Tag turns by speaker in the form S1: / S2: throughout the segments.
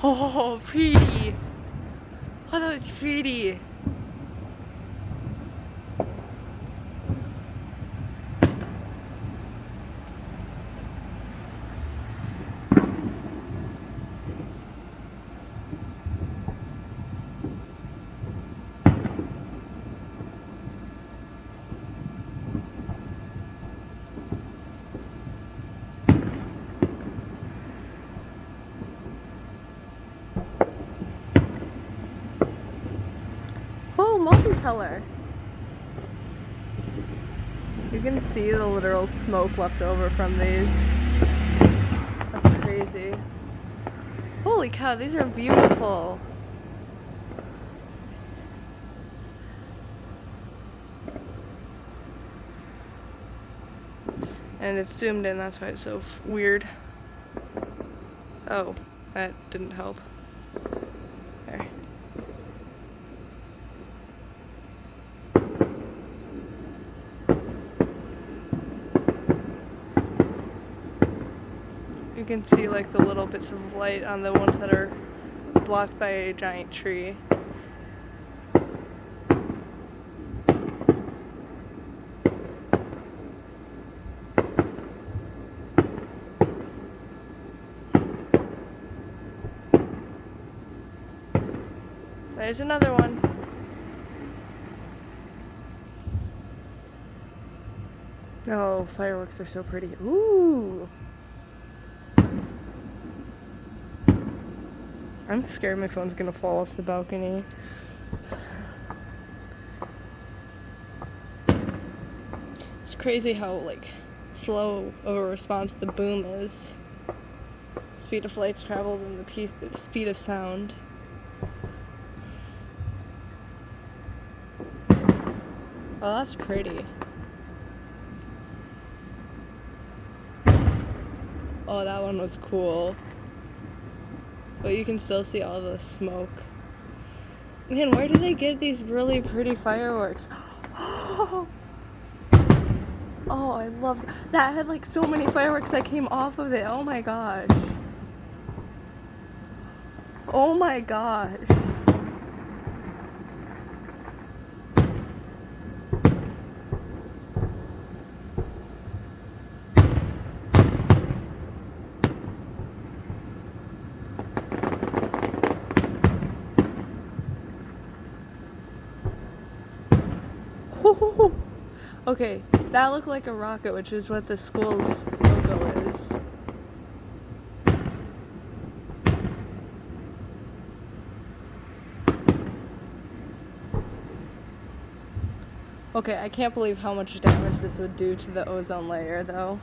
S1: Oh, pretty. Oh, that was pretty. Oh, multicolor. You can see the literal smoke left over from these. That's crazy. Holy cow, these are beautiful. And it's zoomed in, that's why it's so weird. Oh, that didn't help. There. You can see like the little bits of light on the ones that are blocked by a giant tree. There's another one. Oh, fireworks are so pretty. Ooh. I'm scared my phone's gonna fall off the balcony. It's crazy how like slow of a response the boom is. Speed of light's traveled in the speed of sound. Oh, that's pretty. Oh, that one was cool. But you can still see all the smoke. Man, where do they get these really pretty fireworks? Oh, I love that. Had like so many fireworks that came off of it. Oh my gosh. Oh my gosh. Okay, that looked like a rocket, which is what the school's logo is. Okay, I can't believe how much damage this would do to the ozone layer, though.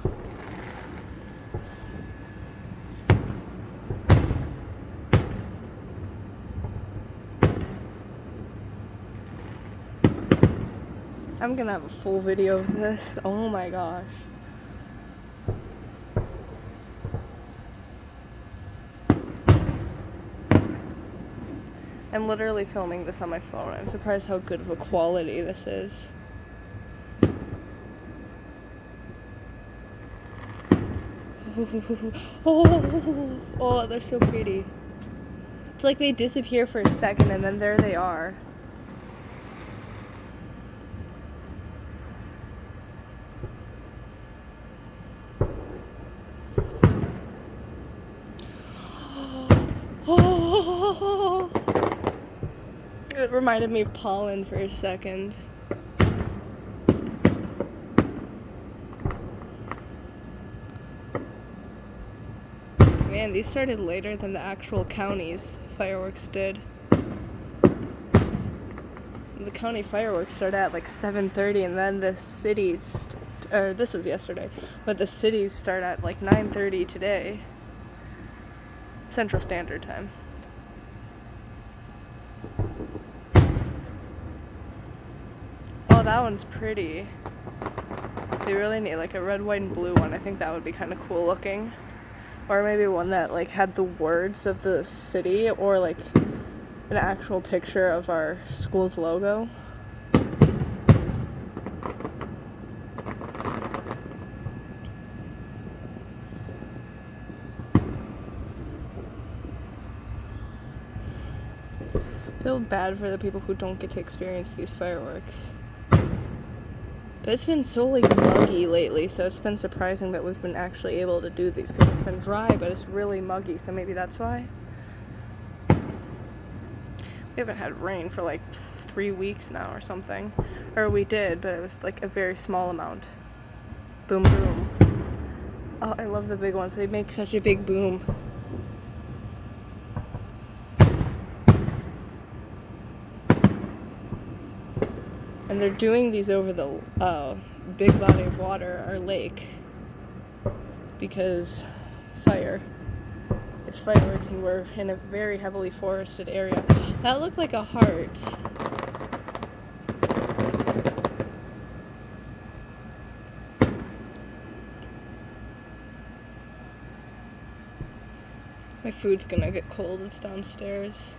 S1: I'm gonna have a full video of this. Oh my gosh. I'm literally filming this on my phone. I'm surprised how good of a quality this is. Oh, they're so pretty. It's like they disappear for a second and then there they are. It reminded me of pollen for a second. Man, these started later than the actual county's fireworks did. The county fireworks started at like 7:30, and then the cities, or this was yesterday, but the cities start at like 9:30 today, Central Standard Time. Oh, that one's pretty. They really need like a red, white, and blue one. I think that would be kind of cool looking. Or maybe one that like had the words of the city, or like an actual picture of our school's logo. Feel bad for the people who don't get to experience these fireworks. But it's been so muggy lately, so it's been surprising that we've been actually able to do these because it's been dry, but it's really muggy, so maybe that's why. We haven't had rain for 3 weeks now or something. Or we did, but it was a very small amount. Boom, boom. Oh, I love the big ones. They make such a big boom. And they're doing these over the big body of water, our lake, because fire. It's fireworks and we're in a very heavily forested area. That looked like a heart. My food's gonna get cold. It's downstairs.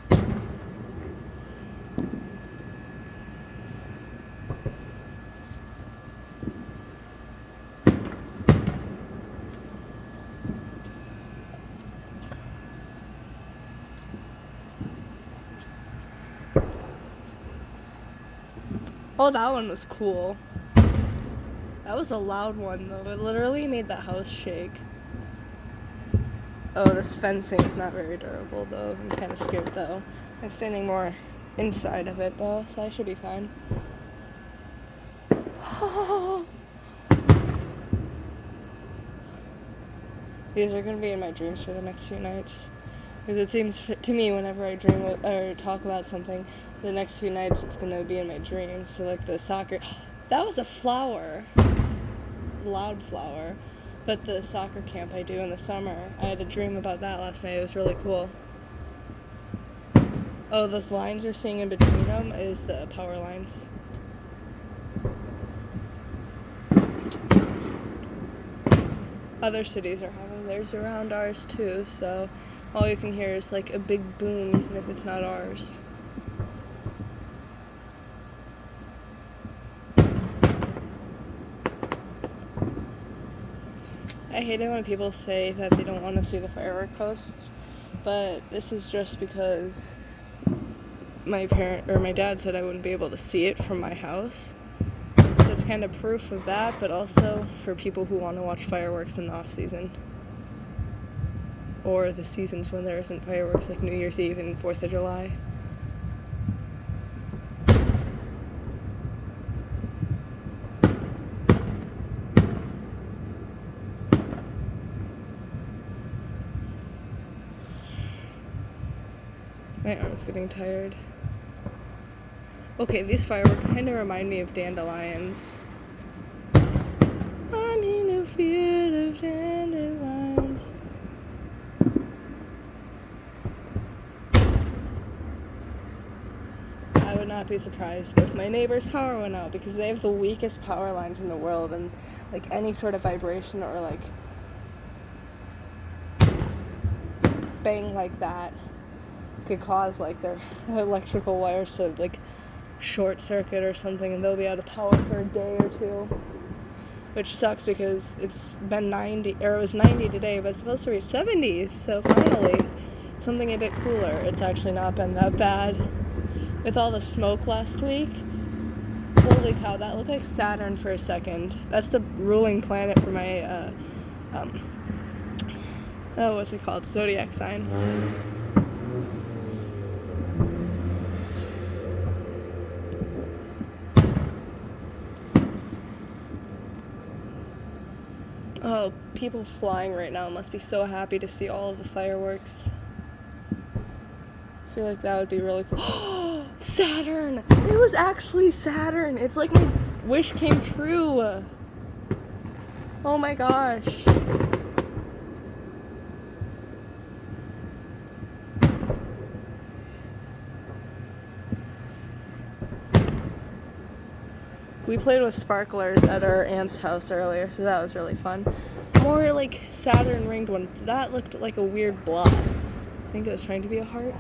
S1: Oh, that one was cool. That was a loud one, though. It literally made the house shake. Oh, this fencing is not very durable, though. I'm kind of scared, though. I'm standing more inside of it, though, so I should be fine. These are going to be in my dreams for the next few nights. Because it seems to me whenever I dream or talk about something, the next few nights it's going to be in my dreams. So the soccer, that was a flower, loud flower, but the soccer camp I do in the summer, I had a dream about that last night. It was really cool. Oh, those lines you're seeing in between them is the power lines. Other cities are having theirs around ours too, so all you can hear is a big boom, even if it's not ours. I hate it when people say that they don't want to see the firework posts, but this is just because my dad said I wouldn't be able to see it from my house. So it's kind of proof of that, but also for people who want to watch fireworks in the off season. Or the seasons when there isn't fireworks, like New Year's Eve and 4th of July. My arm's getting tired. Okay, these fireworks kind of remind me of dandelions. I'm in a field of dandelions. I would not be surprised if my neighbor's power went out because they have the weakest power lines in the world, and any sort of vibration or bang like that could cause their electrical wires to short circuit or something, and they'll be out of power for a day or two, which sucks because it's been 90, or it was 90 today, but it's supposed to be 70s, so finally something a bit cooler. It's actually not been that bad with all the smoke last week. Holy cow, that looked like Saturn for a second. That's the ruling planet for my what's it called, zodiac sign. Oh, people flying right now must be so happy to see all of the fireworks. I feel like that would be really cool. Saturn! It was actually Saturn! It's like my wish came true! Oh my gosh. We played with sparklers at our aunt's house earlier, so that was really fun. More Saturn ringed one. That looked like a weird blob. I think it was trying to be a heart.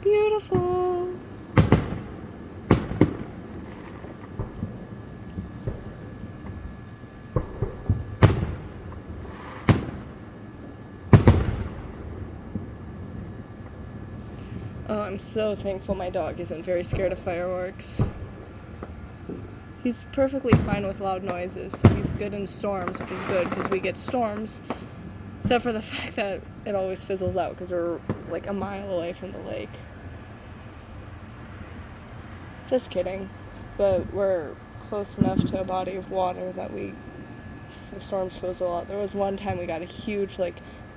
S1: Beautiful. Oh, I'm so thankful my dog isn't very scared of fireworks. He's perfectly fine with loud noises, so he's good in storms, which is good because we get storms. Except for the fact that it always fizzles out because we're like a mile away from the lake. Just kidding. But we're close enough to a body of water that the storms fizzle out. There was one time we got a huge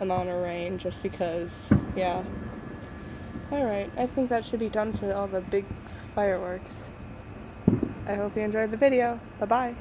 S1: amount of rain just because, yeah. Alright, I think that should be done for all the big fireworks. I hope you enjoyed the video. Bye-bye.